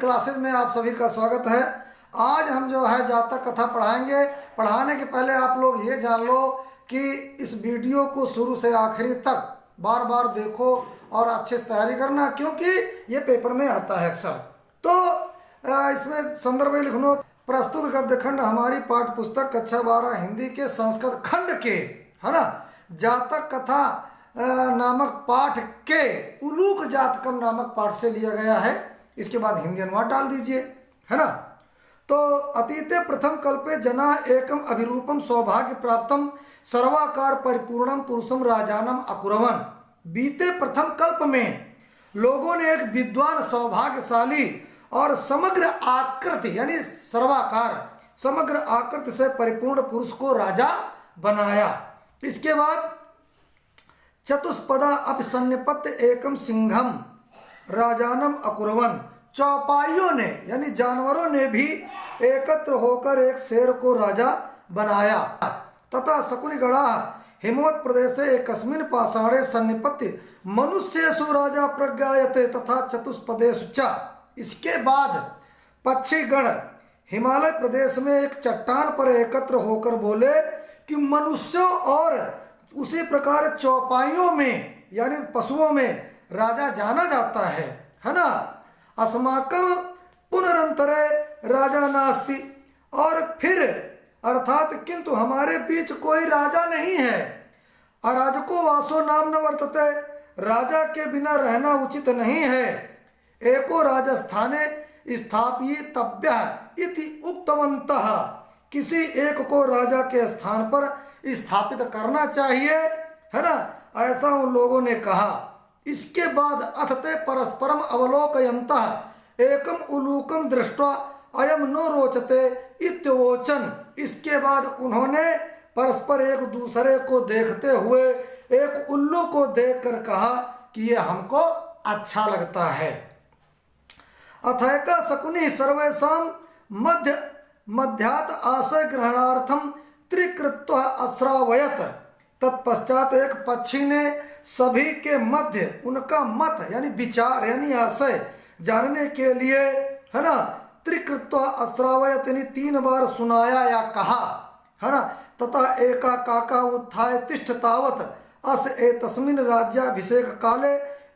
Classes में आप सभी का स्वागत है। आज हम जो है जातक कथा पढ़ाएंगे। पढ़ाने के पहले आप लोग ये जान लो कि इस वीडियो को शुरू से आखिरी तक बार बार देखो और अच्छे से तैयारी करना, क्योंकि ये पेपर में आता है अक्सर। तो इसमें संदर्भ लिखनो। प्रस्तुत गद्य खंड हमारी पाठ्य पुस्तक कक्षा 12 हिंदी के संस्कृत खंड के, है ना, जातक कथा नामक पाठ के उलूक जातकम नामक पाठ से लिया गया है। इसके बाद हिंदी अनुवाद डाल दीजिए, है ना। तो अतीते प्रथम कल्पे जना एकम अभिरूपम सौभाग्य प्राप्तम सर्वाकार परिपूर्णम पुरुषम राजानम अकुरवन। बीते प्रथम कल्प में लोगों ने एक विद्वान, सौभाग्यशाली और समग्र आकृति यानी सर्वाकार, समग्र आकृति से परिपूर्ण पुरुष को राजा बनाया। इसके बाद चतुष्पदा अभिसन्निपत्य एकम सिंघम राजानम अकुरवन। चौपाइयों ने यानी जानवरों ने भी एकत्र होकर एक शेर को राजा बनाया। तथा शकुनिगढ़ा हिमवत प्रदेश एकस्मिन् पाषाणे सन्निपत्य मनुष्येषु राजा प्रज्ञायते तथा चतुष्पदेषु च। इसके बाद पक्षीगण हिमालय प्रदेश में एक चट्टान पर एकत्र होकर बोले कि मनुष्यों और उसी प्रकार चौपाइयों में यानी पशुओं में राजा जाना जाता है ना। अस्माकं पुनरंतरे राजा नास्ति। और फिर अर्थात किंतु हमारे बीच कोई राजा नहीं है। अराजको वासो नाम न वर्तते। राजा के बिना रहना उचित नहीं है। एको राजस्थाने स्थापितव्यः इति उक्तवन्तः। किसी एक को राजा के स्थान पर स्थापित करना चाहिए, है ना, ऐसा उन लोगों ने कहा। इसके बाद अथते परस्परम अवलोकयन्तः एकम उलूकम दृष्ट्वा अयम नो रोचते इत्योचन। इसके बाद उन्होंने परस्पर एक दूसरे को देखते हुए एक उल्लू को देखकर कहा कि ये हमको अच्छा लगता है। अथैका शकुनि सर्वेषां मध्यात आशय ग्रहणार्थम त्रिकृत्व अश्रावयत। तत्पश्चात एक पक्षी ने सभी के मध्य उनका मत यानी विचार यानी आशय जानने के लिए, है ना, त्रिकृत्व अश्रावयत यानी 3 बार सुनाया या कहा, है ना। तथा एका काका उत्थाय तिष्ठ तावत अस एतस्मिन् राज्याभिषेक काले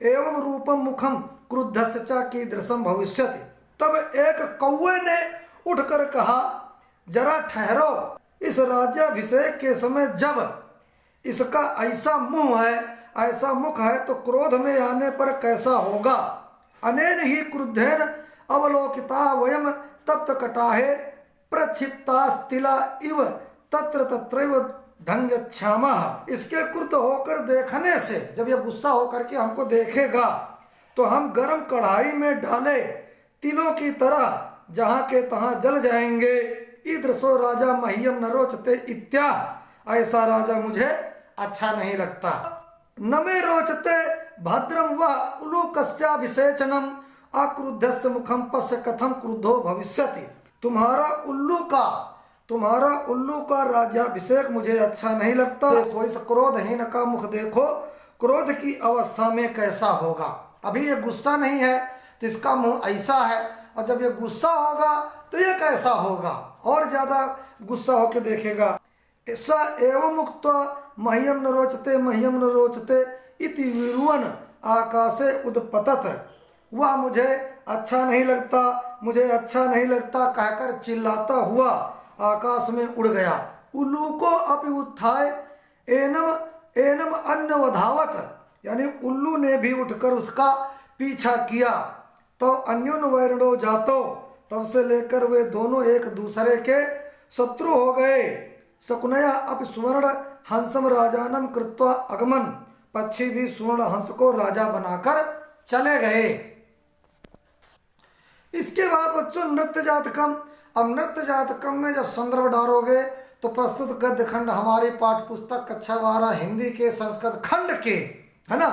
एवं रूपम मुखम क्रुद्धस्य च कीदृशं भविष्यति। तब एक कौवे ने उठकर कहा, जरा ठहरो, इस राज्याभिषेक के समय जब इसका ऐसा मुंह है, ऐसा मुख है, तो क्रोध में आने पर कैसा होगा। अनेन ही क्रुद्धेन अवलोकिता वयम तप्त कटाहे प्रक्षिप्तास्तिला इव तत्र तत्रैव धंगच्छामः। इसके क्रुद्ध होकर देखने से, जब यह गुस्सा होकर के हमको देखेगा तो हम गर्म कढ़ाई में डाले तिलों की तरह जहाँ के तहाँ जल जाएंगे। ईदृशो राजा मह्यम न रोचते इत्याह। ऐसा राजा मुझे अच्छा नहीं लगता। न मे रोचते भद्रम व उलूकस्याभिषेचनम अक्रुद्धस्य मुखम पश्य कथम क्रुद्धो भविष्यति। तुम्हारा उल्लू का राज्याभिषेक मुझे अच्छा नहीं लगता। देखो इस क्रोधहीन का मुख देखो, क्रोध की अवस्था में कैसा होगा। अभी ये गुस्सा नहीं है तो इसका मुंह ऐसा है, और जब ये गुस्सा होगा तो ये कैसा होगा, और ज्यादा गुस्सा होके देखेगा। ऐसा एवं मुक्त मह्यम न रोचते इति विरुवन आकाशे उदपतत। वह मुझे अच्छा नहीं लगता कहकर चिल्लाता हुआ आकाश में उड़ गया। उल्लू को अपि उत्थाय एनम अन्नवधावत। यानी उल्लू ने भी उठकर उसका पीछा किया। तो अन्योन वैरणो जातो। तब से लेकर वे दोनों एक दूसरे के शत्रु हो गए। शकुनया अपि सुवर्ण हंसम राजानम कृत्वा अगमन। पक्षी भी सुवर्ण हंस को राजा बनाकर चले गए। इसके बाद बच्चों नृत्य जातकम। अब नृत्य जातकम में जब संदर्भ डालोगे तो प्रस्तुत गद्य खंड हमारी पाठ्य पुस्तक कक्षा 12 हिंदी के संस्कृत खंड के, है ना,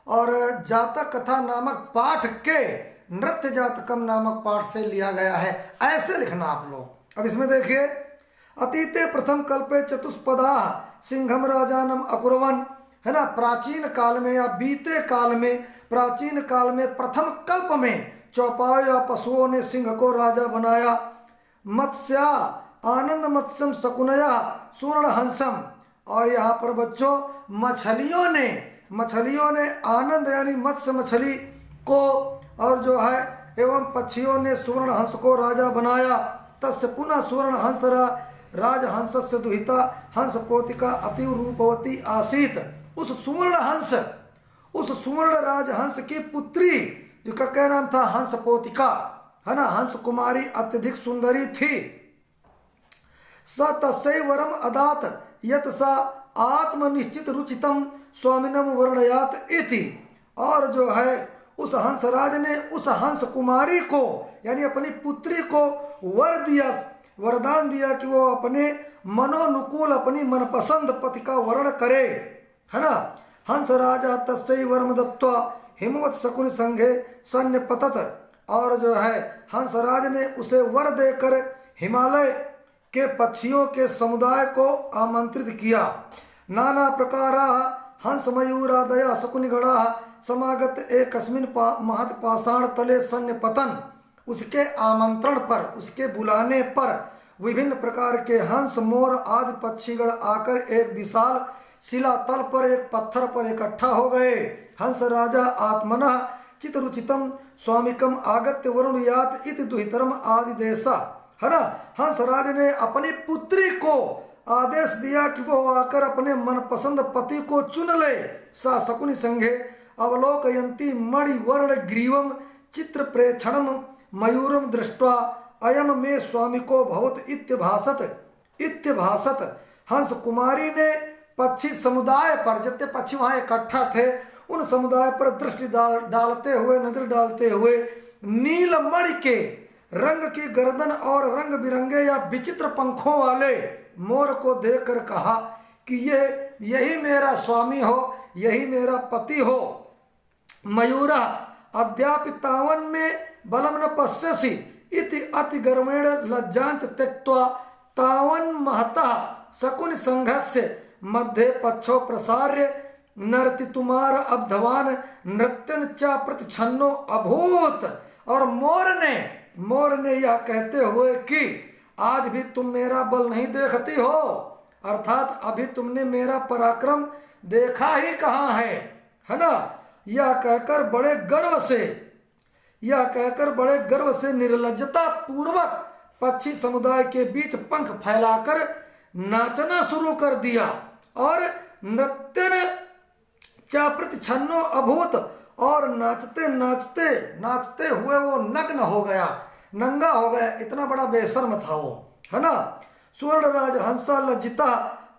और जातक कथा नामक पाठ के नृत्य जातकम नामक पाठ से लिया गया है। ऐसे लिखना आप लोग। अब इसमें देखिए, अतीते प्रथम कल्पे चतुष्पदा सिंघम राजानम अकुरवन, है ना। प्राचीन काल में या बीते काल में, प्राचीन काल में प्रथम कल्प में चौपायों या पशुओं ने सिंह को राजा बनाया। मत्स्या आनंद मत्स्यम शकुनया सुवर्ण हंसम। और यहाँ पर बच्चों मछलियों ने आनंद यानी मत्स्य मछली को और जो है एवं पक्षियों ने सुवर्ण हंस को राजा बनाया। तस्य पुनः सुवर्ण हंस राजहंस से दुहिता हंस पोतिका अतीव रूपवती आसीत। उस सुवर्ण राजहंस की पुत्री जिसका नाम था हंस पोतिका, है ना, हंस कुमारी अत्यधिक सुंदरी थी। स तस्यै वरम अदात यत सा आत्मनिश्चित रुचितम स्वामिनम वर्णयात इति। और जो है उस हंसराज ने उस हंस कुमारी को यानी अपनी पुत्री को वरदान दिया कि वो अपने मनोनुकूल अपनी मनपसंद पति का वर्ण करे, है ना। हंस राजा तस्यै वरम दत्वा हिमवत शकुन संघे सन्निपतत। और जो है हंसराज ने उसे वर देकर हिमालय के पक्षियों के समुदाय को आमंत्रित किया। नाना प्रकारा हंस मयूरादया शकुनिगणा समागत एकस्मिन् महत् पाषाण तले सन्निपतन। उसके आमंत्रण पर, उसके बुलाने पर विभिन्न प्रकार के हंस मोर आदि पक्षीगण आकर एक विशाल शिला तल पर एक पत्थर पर इकट्ठा हो गए। हंस राजा आत्मना चितरुचितम स्वामिकम आगत्य वरुणयात इति दुहितरम आदि देशा, है ना। हंसराज ने अपनी पुत्री को आदेश दिया कि वो आकर अपने मनपसंद पति को चुन ले। सा शकुनि संघे अवलोकयन्ती मणिवर्ण ग्रीवम चित्र प्रेक्षणम मयूरम दृष्ट्वा अयम में स्वामी को भवत इत्यभासत। हंस कुमारी ने पक्षी समुदाय पर, जितने पक्षी वहाँ इकट्ठा थे उन समुदाय पर दृष्टि नजर डालते हुए नीलमणि के रंग की गर्दन और रंग बिरंगे या विचित्र पंखों वाले मोर को देखकर कहा कि यही मेरा स्वामी हो, यही मेरा पति हो। मयूरा अद्यापितावन में बलम न पश्यसि इति अति गर्वेण लज्जांच त्यक्त्वा तावन महता शकुन संघस्य मध्ये पक्षो प्रसार्य नर्तितुमार अब्धवान नृत्यन च प्रतिछन्नो अभूत। और मोर ने यह कहते हुए कि आज भी तुम मेरा बल नहीं देखती हो, अर्थात अभी तुमने मेरा पराक्रम देखा ही कहाँ है ना। यह कहकर बड़े गर्व से निर्लज्जता पूर्वक पक्षी समुदाय के बीच पंख फैलाकर नाचना शुरू कर दिया। और नृत्य चा प्रतिछन्नो अभूत, और नाचते हुए वो नंगा हो गया, इतना बड़ा बेशर्म था वो, है ना। स्वर्णराज हंसा लज्जिता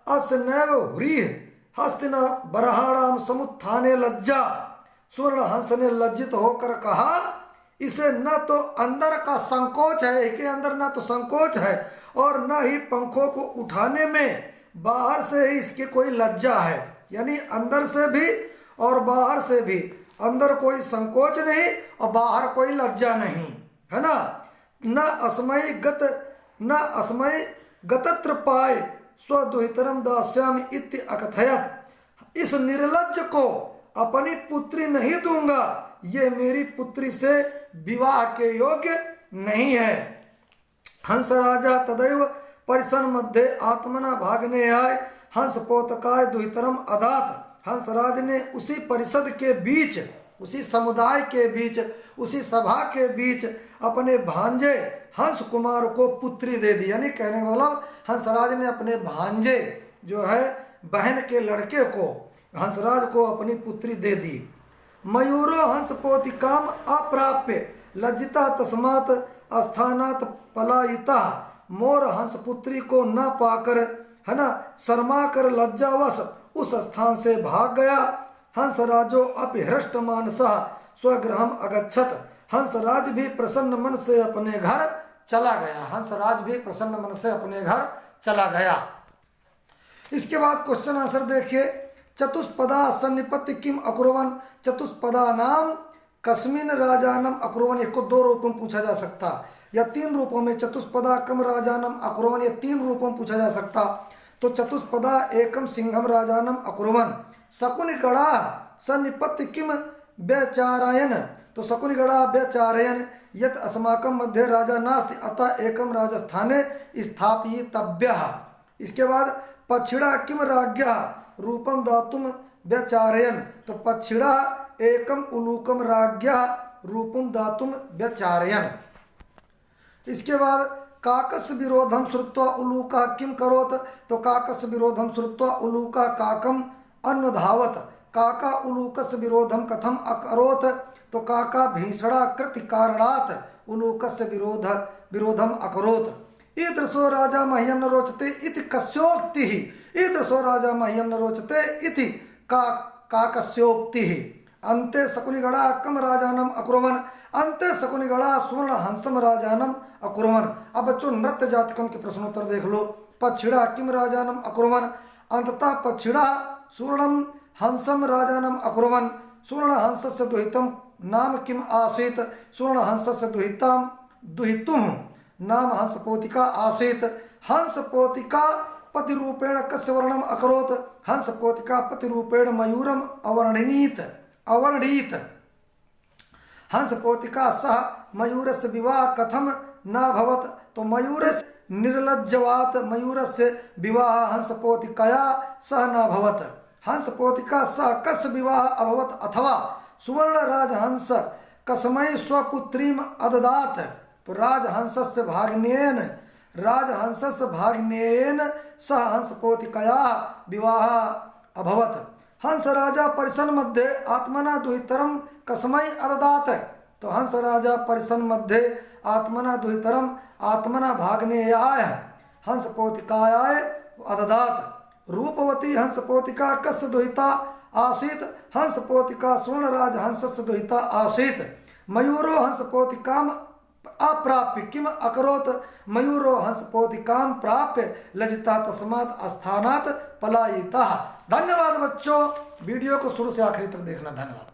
अस्नैव व्रीह हस्तिना बरहाणाम समुत्थाने लज्जा। स्वर्ण हंस ने लज्जित होकर कहा, इसे न तो अंदर का संकोच है, इसके अंदर न तो संकोच है और न ही पंखों को उठाने में बाहर से ही इसकी कोई लज्जा है, यानी अंदर से भी और बाहर से भी, अंदर कोई संकोच नहीं और बाहर कोई लज्जा नहीं, है ना। न अस्मय गतत्र पाए स्वदुहितरम दास्यामि इति अकथयत। इस निर्लज्ज को अपनी पुत्री नहीं दूंगा, ये मेरी पुत्री से विवाह के योग्य नहीं है। हंस राजा तदैव परिसन मध्य आत्मना भागने आए हंस पोतकाय दुहितरम अदात। हंसराज ने उसी परिषद के बीच, उसी समुदाय के बीच, उसी सभा के बीच अपने भांजे हंस कुमार को पुत्री दे दी। यानी कहने वाला हंसराज ने अपने भांजे जो है बहन के लड़के को, हंसराज को अपनी पुत्री दे दी। मयूरो हंस पोतिकाम अप्राप्य लज्जिता तस्मात् अस्थानात् पलायिता। मोर हंस पुत्री को न पाकर, है ना, शर्मा कर लज्जावश उस स्थान से भाग गया। हंसराजो अपहृष्ट मानसः स्वगृहम अगच्छत। हंसराज भी प्रसन्न मन से अपने घर चला गया। हंसराज भी प्रसन्न मन से अपने घर चला गया। इसके बाद क्वेश्चन आंसर देखिए। चतुष्पदा सन्निपत्ति किम अकुर्वन्। चतुष्पदा नाम कस्मिन राजानम अकुर्वन्। इसको दो रूपों में पूछा जा सकता या तीन रूपों में। चतुष्पदा कम राजानम अकुर्वन्, ये तीन रूपों में पूछा जा सकता। तो चतुष्पदा एकम सिंहम राजानम अकुर्वन्। शकुनिगणा सन्निपत्ति किम व्यचारायन तो शकुनिगड़ा व्यचारयन यत अस्माकं मध्ये राजा नास्ति अतः एकम राजस्थाने स्थापितव्यः। इसके बाद पक्षिणा किम राज्ञा रूपम दातुम व्यचारयन, तो पक्षिणा एकम उलूकम राज्ञा रूपम दातुम व्यचारयन। इसके बाद काकस विरोधम श्रुत्वा उलूका किम करोत, तो काकस विरोधम श्रुत्वा उलूका काकम अन्वधावत। काका उलूकस विरोधम कथम अकरोत, तो काका भीषणा कृति कारणात् उलूकस विरोधम अकरोत। ईदृशो राजा मह्यम न रोचते इति कस्योक्ति, ईदृशो राजा मह्यम न रोचते इति काकस्योक्ति। अन्ते शकुनिगणा कम राजानम अकुर्वन्, अन्ते शकुनिगणा स्वर्ण हंसम राजानम अकुर्वन्। अब बच्चों नृत्य जातकम के प्रश्नोत्तर देख लो। पक्षिणा किम राजानम अकुर्वन्, अंततः पक्षिणा स्वर्णम हंसम राजानम अकुर्वन्। स्वर्ण हंसस्य दुहितम नाम किम आसीत्, स्वर्ण हंसस्य दुहितुम नाम हंसपोतिका आसीत्। हंसपोतिका पतिरूपेण कस्य वर्णम अकरोत्, हंसपोतिका पतिरूपेण मयूरम अवर्णीत। हंसपोतिका सह मयूरस्य विवाह कथम नाभवत्, तो मयूरस्य निर्लज्जवात् मयूरस्य विवाह हंसपोतिकया सह नाभवत्। हंसपोतिका सह कस्य विवाह अभवत् अथवा सुवर्ण राजहंस कस्मै स्वपुत्रीम अददात्, तो राजहंसस्य भाग्नेयेन सह हंसपोतिकया विवाह अभवत्। हंस राजा परिसन मध्ये आत्मना दुहितरम कस्मै अददात्, तो हंस राजा परिसन मध्ये आत्मना दुहितरम आत्मना भाग्नेयाय हंसपोतिकायाय अददात्। रूपवती हंसपोतिका कस्य दुहिता आसीत्, हंसपोतिका स्वर्ण राजहंसस्य दुहिता आसीत्। मयूरो हंसपोतिकाम अप्राप्य किम अकरोत्, मयूरो हंसपोतिकां प्राप्य लज्जिता तस्मात् स्थानात् पलायितः। धन्यवाद बच्चों, वीडियो को शुरू से आखिरी तक देखना। धन्यवाद।